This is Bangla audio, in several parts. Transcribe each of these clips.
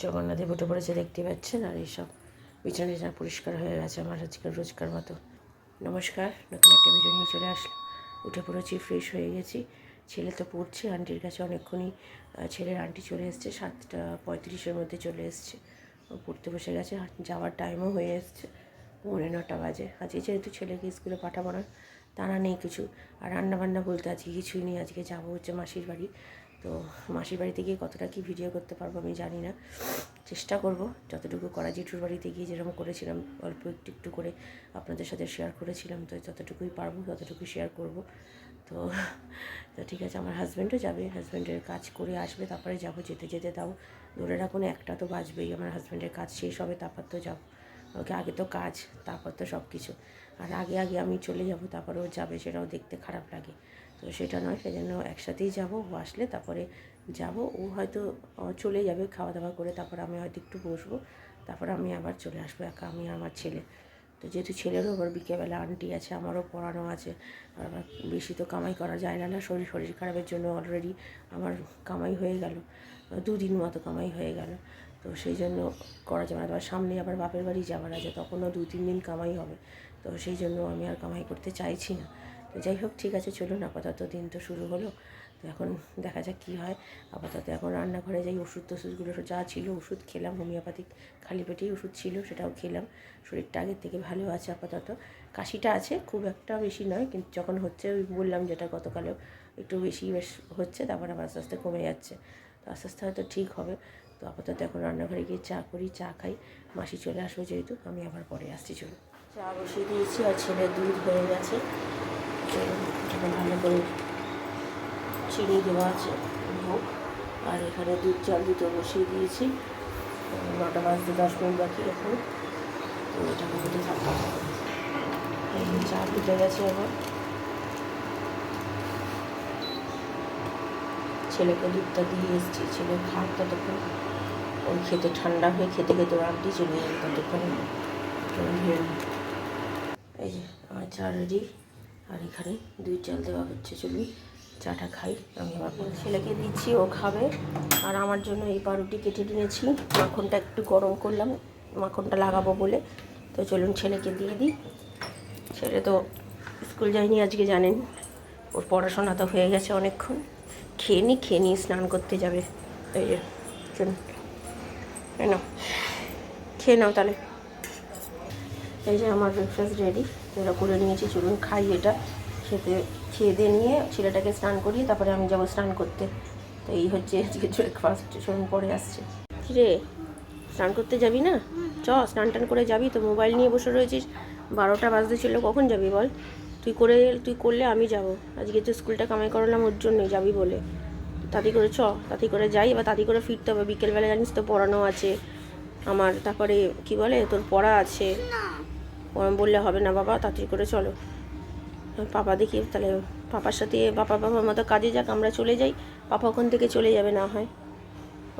জগন্নাথে উঠে পড়েছে দেখতে পাচ্ছেন। আর এইসব বিছানা পরিষ্কার হয়ে গেছে আমার আজকে রোজকার মতো। নমস্কার, নতুন একটা ভিডিও নিয়ে চলে আসলাম। উঠে পড়েছি, ফ্রেশ হয়ে গেছি। ছেলে তো পড়ছে আন্টির কাছে অনেকক্ষণই। ছেলের আন্টি চলে এসছে 7:35 মধ্যে চলে এসছে। ও পড়তে বসে গেছে, যাওয়ার টাইমও হয়ে এসছে, 9:45 বাজে। আজকে যেহেতু ছেলেকে স্কুলে পাঠাবো না, তারা নেই কিছু। আর রান্নাবান্না বলতে আজকে কিছুই নেই। আজকে যাবো হচ্ছে মাসির বাড়ি। তো মাসির বাড়িতে গিয়ে কতটা কী ভিডিও করতে পারবো আমি জানি না, চেষ্টা করব যতটুকু করা। জেঠুর বাড়িতে গিয়ে যেরকম করেছিলাম অল্প একটু একটু করে আপনাদের সাথে শেয়ার করেছিলাম, তো যতটুকুই পারবো ততটুকুই শেয়ার করব। তো তো ঠিক আছে, আমার হাজব্যান্ডও যাবে, হাজব্যান্ডের কাজ করে আসবে, তারপরে যাব। যেতে যেতে তাও ধরে রাখুন 1টা তো বাজবেই। আমার হাজব্যান্ডের কাজ শেষ হবে, তারপর তো যাবো। ওকে আগে তো কাজ, তারপর তো সব কিছু। আর আগে আগে আমি চলে যাব, তারপরে ও যাবে, সেটাও দেখতে খারাপ লাগে। তো সেটা নয়, সেজন্য একসাথেই যাব। ও আসলে তারপরে যাব। ও হয়তো চলে যাবে খাওয়া দাওয়া করে, তারপর আমি হয়তো একটু বসবো, তারপর আমি আবার চলে আসবো একা, আমি আর আমার ছেলে। তো যেহেতু ছেলেরও আবার বিকেলবেলা আন্টি আছে, আমারও পড়ানো আছে। আর আবার বেশি তো কামাই করা যায় না, শরীর খারাপের জন্য অলরেডি আমার কামাই হয়ে গেল, 2 দিন মতো কামাই হয়ে গেল। তো সেই জন্য করা যাবে না। আবার সামনে আবার বাপের বাড়ি যাওয়ার আছে, তখনও 2-3 দিন কামাই হবে। তো সেই জন্য আমি আর কামাই করতে চাইছি না। তো যাই হোক, ঠিক আছে, চলুন। আপাতত দিন তো শুরু হলো, তো এখন দেখা যাক কী হয়। আপাতত এখন রান্নাঘরে যাই, ওষুধগুলো যা ছিল ওষুধ খেলাম, হোমিওপ্যাথিক খালি পেটেই ওষুধ ছিল, সেটাও খেলাম। শরীরটা আগের থেকে ভালো আছে আপাতত। কাশিটা আছে, খুব একটা বেশি নয়, কিন্তু যখন হচ্ছে ওই বললাম যেটা গতকালেও একটু বেশ হচ্ছে, তারপর আবার আস্তে আস্তে কমে যাচ্ছে। তো আস্তে আস্তে হয়তো ঠিক হবে। তো আপাতত এখন রান্নাঘরে গিয়ে চা করি, চা খাই। মাসি চলে আসবে যেহেতু, আমি আবার পরে আসছি। চলুন, চা বসিয়ে দিয়েছি আর ছেলের দুধ হয়ে গেছে। এখন ভালো করে চিনি দেওয়া আছে হোক। আর এখানে দুধ চাল দুটো বসিয়ে দিয়েছি। 9টা বাজতে 10 মিনিট বাকি এখন। তো এটাকে হতে থাকতে হবে। চা ফুটে গেছে আবার। ছেলেকে দুধটা দিয়ে এসেছি, ছেলে খাক ততক্ষণ। ওই খেতে ঠান্ডা হয়ে খেতে খেতে ওর আন্টি চলে যাবে ততক্ষণ। এই যে আমার চা রেডি। আর এখানে দুধ চাল দেওয়া হচ্ছে। চলুন চাটা খাই। আমি আবার ছেলেকে দিচ্ছি, ও খাবে। আর আমার জন্য এই পাউরুটি কেটে নিয়েছি, মাখনটা একটু গরম করলাম মাখনটা লাগাবো বলে। তো চলুন ছেলেকে দিয়ে দিই। ছেলে তো স্কুল যায়নি আজকে, জানেন। ওর পড়াশোনা তো হয়ে গেছে অনেকক্ষণ। খেয়ে নিই স্নান করতে যাবে। এই যে চলুন, নাও খেয়ে নাও তাহলে। এই যে আমার ব্রেকফাস্ট রেডি, এটা করে নিয়েছি। চলুন খাই এটা। খেয়ে দিয়ে নিয়ে ছেলেটাকে স্নান করিয়ে তারপরে আমি যাবো স্নান করতে। তো এই হচ্ছে আজকে ব্রেকফাস্ট। চলুন পরে আসছে। কিরে, স্নান করতে যাবি না? স্নান টান করে যাবি তো? মোবাইল নিয়ে বসে রয়েছিস, 12টা বাজতে ছিল, কখন যাবি বল? তুই করলে আমি যাব। আজকে তো স্কুলটা কামাই করালাম ওর জন্যই, যাবি বলে। তাড়াতাড়ি করে যাই, এবার তাড়াতাড়ি করে ফিরতে হবে। বিকেলবেলা জানিস তো পড়ানো আছে আমার, তারপরে কি বলে তোর পড়া আছে। বললে হবে না বাবা, তাড়াতাড়ি করে চলো। পাপা দেখি তাহলে, পাপার সাথে বাবার মতো কাজে যাক, আমরা চলে যাই। পাপা ওখান থেকে চলে যাবে না হয়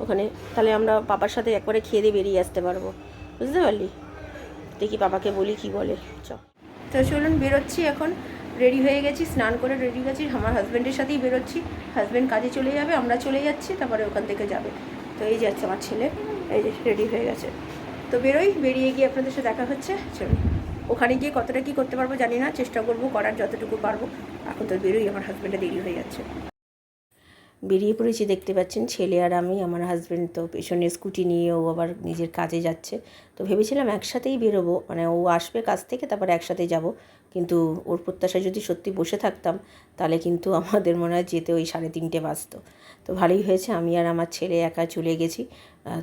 ওখানে, তাহলে আমরা পাপার সাথে একবারে খেয়ে দিয়ে বেরিয়ে আসতে পারবো, বুঝতে পারলি? দেখি পাপাকে বলি কি বলে। তো চলুন বেরোচ্ছি এখন। রেডি হয়ে গেছি, স্নান করে রেডি গেছি। আমার হাজব্যান্ডের সাথেই বেরোচ্ছি। হাজব্যান্ড কাজে চলে যাবে, আমরা চলে যাচ্ছি, তারপরে ওখান থেকে যাবে। তো এই যাচ্ছে আমার ছেলে, এই যে রেডি হয়ে গেছে। তো বেরিয়ে গিয়ে আপনাদের সাথে দেখা হচ্ছে। চলুন, ওখানে গিয়ে কতটা কী করতে পারবো জানি না, চেষ্টা করবো করার যতটুকু পারবো। এখন তো বেরোই, আমার হাজব্যান্ডের দেরি হয়ে যাচ্ছে। বেরিয়ে পড়েছি, দেখতে পাচ্ছেন ছেলে আর আমি। আমার হাজব্যান্ড তো পেছনে স্কুটি নিয়ে, ও আবার নিজের কাজে যাচ্ছে। তো ভেবেছিলাম একসাথেই বেরোবো, মানে ও আসবে কাজ থেকে, তারপর একসাথে যাব। কিন্তু ওর প্রত্যাশায় যদি সত্যি বসে থাকতাম, তাহলে কিন্তু আমাদের মনে হয় যেতে ওই 3:30 বাজতো। তো ভালোই হয়েছে আমি আর আমার ছেলে একা চলে গেছি।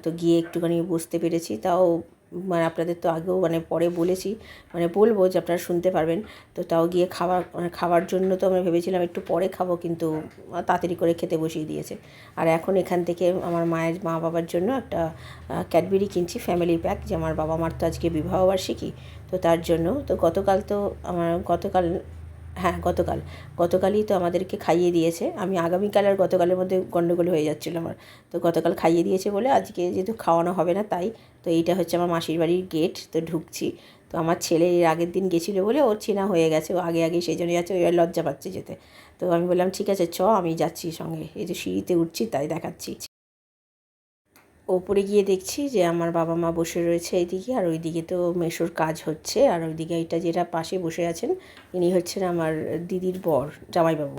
তো গিয়ে একটুখানি বসতে পেরেছি, তাও মানে আপনাদের তো আগেও পরে বলেছি, বলবো যে আপনারা শুনতে পারবেন। তো তাও গিয়ে খাওয়ার জন্য তো আমরা ভেবেছিলাম একটু পরে খাবো, কিন্তু তাড়াতাড়ি করে খেতে বসিয়ে দিয়েছে। আর এখন এখান থেকে আমার মা বাবার জন্য একটা ক্যাডবেরি কিনছি, ফ্যামিলি প্যাক, যে আমার বাবা মার তো আজকে বিবাহবার্ষিকী। তো তার জন্য তো গতকালই তো আমাদেরকে খাইয়ে দিয়েছে। আমি আগামীকাল আর গতকালের মধ্যে গণ্ডগোল হয়ে যাচ্ছিলো আমার। তো গতকাল খাইয়ে দিয়েছে বলে আজকে যেহেতু খাওয়ানো হবে না, তাই। তো এইটা হচ্ছে আমার মাসির বাড়ির গেট, তো ঢুকছি। তো আমার ছেলে এর আগের দিন গেছিলো বলে ওর চেনা হয়ে গেছে, ও আগে সেই জন্য যাচ্ছে, ওই লজ্জা পাচ্ছে যেতে। তো আমি বললাম ঠিক আছে আমি যাচ্ছি সঙ্গে। এই যে সিঁড়িতে উঠছি তাই দেখাচ্ছি। ওপরে গিয়ে দেখছি যে আমার বাবা মা বসে রয়েছে এইদিকে, আর ওইদিকে তো মেশোর কাজ হচ্ছে, আর ওইদিকে এটা যেটা পাশে বসে আছেন ইনি হচ্ছেন আমার দিদির বর, জামাইবাবু।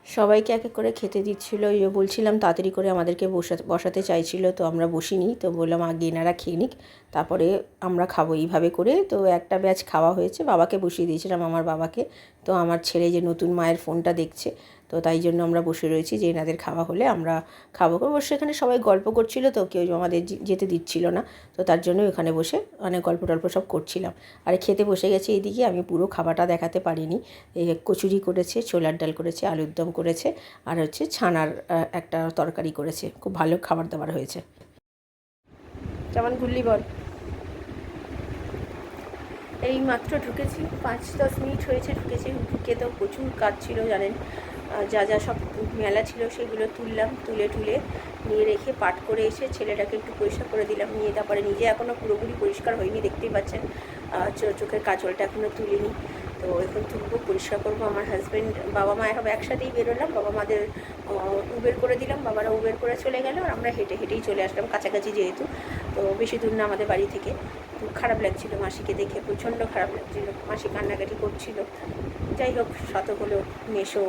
সবাইকে এক এক করে খেতে দিচ্ছিলো। বলছিলাম তাড়াতাড়ি করে আমাদেরকে বসাতে চাইছিল, তো আমরা বসিনি, তো বললাম আগে এনারা খেয়ে নিক, তারপরে আমরা খাবো এইভাবে করে। তো একটা ব্যাচ খাওয়া হয়েছে, বাবাকে বসিয়ে দিয়েছিলাম, আমার বাবাকে। তো আমার ছেলে যে নতুন মায়ের ফোনটা দেখছে, তো তাই জন্য আমরা বসে রয়েছি যে এনাদের খাওয়া হলে আমরা খাবো। অবশ্য এখানে সবাই গল্প করছিল, তো কেউ আমাদের যেতে দিচ্ছিল না, তো তার জন্য ওখানে বসে অনেক গল্প টল্প সব করছিলাম। আর খেতে বসে গেছে এইদিকে, আমি পুরো খাবারটা দেখাতে পারিনি। এই কচুরি করেছে, ছোলার ডাল করেছে, আলুর দম করেছে, আর হচ্ছে ছানার একটা তরকারি করেছে। খুব ভালো খাবার দাবার হয়েছে। যেমন গুল্লি বল, এই মাত্র ঢুকেছি, 5-10 মিনিট হয়েছে ঢুকেছি। ঢুকে তো প্রচুর কাজ ছিল জানেন, যা যা সব মেলা ছিল সেগুলো তুললাম, তুলে নিয়ে রেখে পাট করে এসে ছেলেটাকে একটু পরিষ্কার করে দিলাম, নিয়ে তারপরে নিজে এখনও পুরোপুরি পরিষ্কার হয়নি, দেখতেই পাচ্ছেন চোখের কাজলটা এখনও তুলিনি। তো এখন তুলবো, পরিষ্কার করবো। আমার হাজব্যান্ড, বাবা মা সব একসাথেই বেরোলাম, বাবা মাদের উবের করে দিলাম, বাবারা উবের করে চলে গেল, আর আমরা হেঁটেই চলে আসলাম, কাছাকাছি যেহেতু, তো বেশি দূর না আমাদের বাড়ি থেকে। তো খারাপ লাগছিলো মাসিকে দেখে, প্রচণ্ড খারাপ লাগছিলো, মাসি কান্নাকাটি করছিল। যাই হোক, শত হলেও মেশো,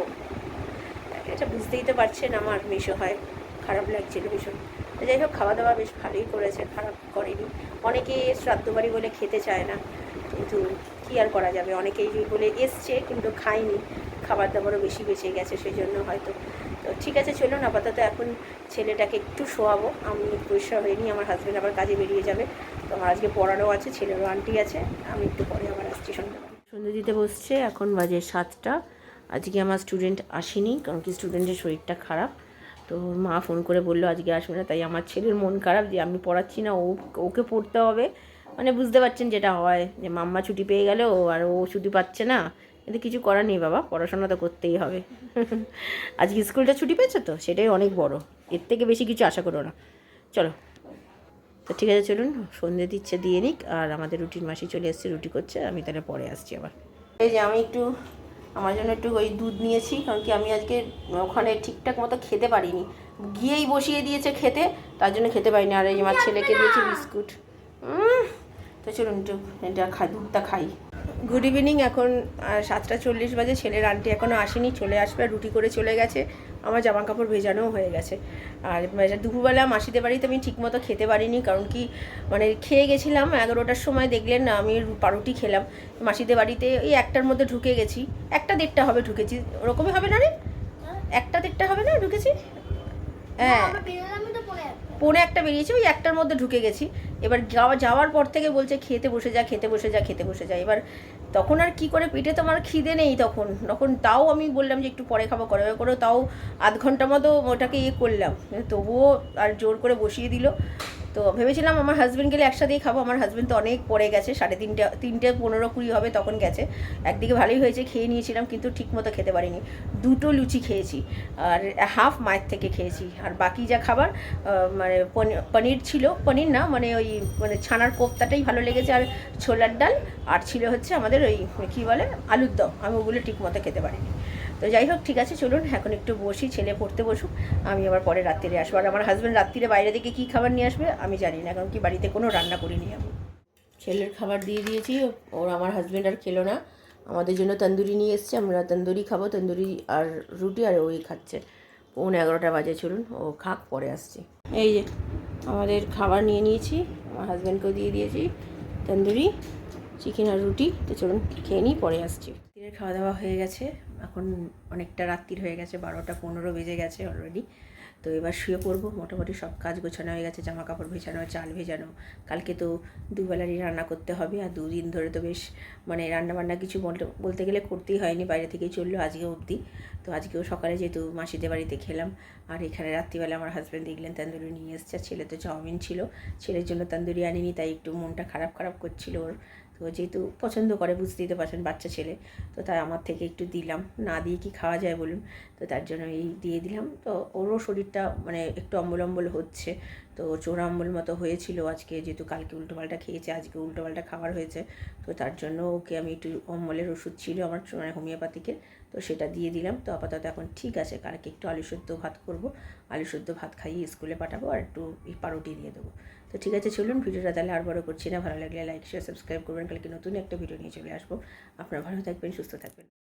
এটা বুঝতেই তো পারছেন আমার মেশো হয়, খারাপ লাগছিল ভীষণ। যাই হোক, খাওয়া দাওয়া বেশ ভালোই করেছে, খারাপ করেনি। অনেকে শ্রাদ্ধ বাড়ি বলে খেতে চায় না, কিন্তু কী আর করা যাবে, অনেকেই বলে এসছে কিন্তু খায়নি, খাবার দাবারও বেশি বেঁচে গেছে সেই জন্য হয়তো। তো ঠিক আছে, চলুন আপাতত এখন ছেলেটাকে একটু শোয়াবো, আমি পরিষ্কার হয়নি, আমার হাজব্যান্ড আবার কাজে বেরিয়ে যাবে, তো আমার আজকে পড়ারও আছে, ছেলেরও আন্টি আছে, আমি একটু পরে আবার আসছি সন্ধ্যে দিতে বসছে। এখন বাজে 7টা। আজকে আমার স্টুডেন্ট আসেনি, কারণ কি স্টুডেন্টের শরীরটা খারাপ, তো মা ফোন করে বললো আজকে আসবে না, তাই আমার ছেলের মন খারাপ যে আমি পড়াচ্ছি না, ওকে পড়তে হবে। মানে বুঝতে পারছেন যেটা হয়, যে মাম্মা ছুটি পেয়ে গেল আর ও ছুটি পাচ্ছে না, কিন্তু কিছু করার নেই বাবা, পড়াশোনা তো করতেই হবে। আজকে স্কুলটা ছুটি পেয়েছে, তো সেটাই অনেক বড়, এর থেকে বেশি কিছু আশা করো না। চলো, তো ঠিক আছে, চলুন সন্ধ্যে দিচ্ছে, দিয়ে নিক। আর আমাদের রুটির মাসি চলে এসছে, রুটি করছে, আমি তাহলে পরে আসছি আবার। এই যে আমি একটু আমার জন্য একটু ওই দুধ নিয়েছি, কারণ কি আমি আজকে ওখানে ঠিকঠাক মতো খেতে পারিনি, গিয়েই বসিয়ে দিয়েছে খেতে, তার জন্য খেতে পারিনি। আর এই আমার ছেলেকে দিয়েছি বিস্কুট। তো চলুন একটু এটা দুধটা খাই। গুড ইভিনিং, এখন 7টা 40 বাজে, ছেলের আন্টি এখনও আসেনি, চলে আসবে, রুটি করে চলে গেছে, আমার জামা কাপড় ভেজানোও হয়ে গেছে। আর দুপুরবেলা মাসিদের বাড়িতে আমি ঠিকমতো খেতে পারিনি, কারণ কি মানে খেয়ে গেছিলাম 11টার সময়, দেখলেন না আমি পাউরুটি খেলাম। মাসিদের বাড়িতে এই 1টার মধ্যে ঢুকে গেছি, 1টা-1.5টা হবে ঢুকেছি, ওরকমই হবে না রে, 1টা-1.5টা হবে না ঢুকেছি, হ্যাঁ 1:45 বেরিয়েছি, ওই 1টার মধ্যে ঢুকে গেছি। এবার যাওয়ার পর থেকে বলছে খেতে বসে যা। এবার তখন আর কি করে, পেটে তো আমার খিদে নেই তখন তাও আমি বললাম যে একটু পরে খাবো, করে তাও আধ ঘন্টা মতো ওটাকে করলাম, তবুও আর জোর করে বসিয়ে দিল। তো ভেবেছিলাম আমার হাজব্যান্ড গেলে একসাথেই খাবো, আমার হাজব্যান্ড তো অনেক পরে গেছে, 3:30-3:15-20 হবে তখন গেছে। একদিকে ভালোই হয়েছে, খেয়ে নিয়েছিলাম, কিন্তু ঠিকমতো খেতে পারিনি। 2টো লুচি খেয়েছি, আর হাফ মায়ের থেকে খেয়েছি, আর বাকি যা খাবার মানে পনির ছিল, পনির না মানে ওই মানে ছানার কোফতাটাই ভালো লেগেছে, আর ছোলার ডাল, আর ছিল হচ্ছে আমাদের ওই কী বলে আলুর দম, আমি ওগুলো ঠিকমতো খেতে পারিনি। তো যাই হোক, ঠিক আছে, চলুন এখন একটু বসি, ছেলে পড়তে বসুক, আমি আবার পরে রাত্রিরে আসবো। আর আমার হাজব্যান্ড রাত্রিরে বাইরে থেকে কী খাবার নিয়ে আসবে আমি জানি না, কারণ কি বাড়িতে কোনো রান্না করিনি আমি। ছেলের খাবার দিয়ে দিয়েছি, ওর আমার হাজব্যান্ড আর খেলো না, আমাদের জন্য তন্দুরি নিয়ে এসছে, আমরা তন্দুরি খাবো, তন্দুরি আর রুটি, আর ওই খাচ্ছে। 11:15 বাজে, চলুন ও খাক, পরে আসছি। এই যে আমাদের খাবার নিয়ে নিয়েছি, আমার হাজব্যান্ডকেও দিয়ে দিয়েছি তন্দুরি, চিকেন আর রুটি। তো চলুন খেয়ে নিই, পরে আসছি। রাত্রির খাওয়া দাওয়া হয়ে গেছে, এখন অনেকটা রাত্রির হয়ে গেছে, 12টা 15 বেজে গেছে অলরেডি। তো এবার শুয়ে পড়বো, মোটামুটি সব কাজ গোছানো হয়ে গেছে, জামা কাপড় ভেজানো, চাল ভেজানো, কালকে তো দুবেলারই রান্না করতে হবে, আর 2 দিন ধরে তো বেশ মানে রান্নাবান্না কিছু বলতে গেলে করতেই হয়নি, বাইরে থেকেই চললো আজকে অবধি। তো আজকেও সকালে যেহেতু মাসিদের বাড়িতে খেলাম, আর এখানে রাত্রিবেলা আমার হাজব্যান্ড দেখলেন তন্দুরি নিয়ে এসছে, ছেলে তো চাউমিন ছিল, ছেলের জন্য তন্দুরি আনিনি, তাই একটু মনটা খারাপ করছিল ওর। তো যেহেতু পছন্দ করে, বুঝতেই তো পারছেন বাচ্চা ছেলে, তো তাই আমার থেকে একটু দিলাম, না দিয়ে কি খাওয়া যায় বলুন, তো তার জন্য এই দিয়ে দিলাম। তো ওরও শরীরটা মানে একটু অম্বল হচ্ছে, তো চোরা আম্বল মতো হয়েছিল আজকে, যেহেতু কালকে উল্টোপাল্টা খেয়েছে, আজকে উল্টোপাল্টা খাবার হয়েছে, তো তার জন্য ওকে আমি একটু অম্বলের ওষুধ ছিল আমার মানে হোমিওপ্যাথিকের, তো সেটা দিয়ে দিলাম। তো আপাতত এখন ঠিক আছে। কালকে একটু আলু সেদ্ধ ভাত করব, আলু সেদ্ধ ভাত খাইয়ে স্কুলে পাঠাবো, আর একটু এই পাউরুটি দিয়ে দেবো। তো ঠিক আছে, চলুন ভিডিওটা তাহলে আর বড় করছি না। ভালো লাগলে লাইক শেয়ার সাবস্ক্রাইব করবেন। কালকে নতুন একটা ভিডিও নিয়ে চলে আসবো। আপনারা ভালো থাকবেন, সুস্থ থাকবেন।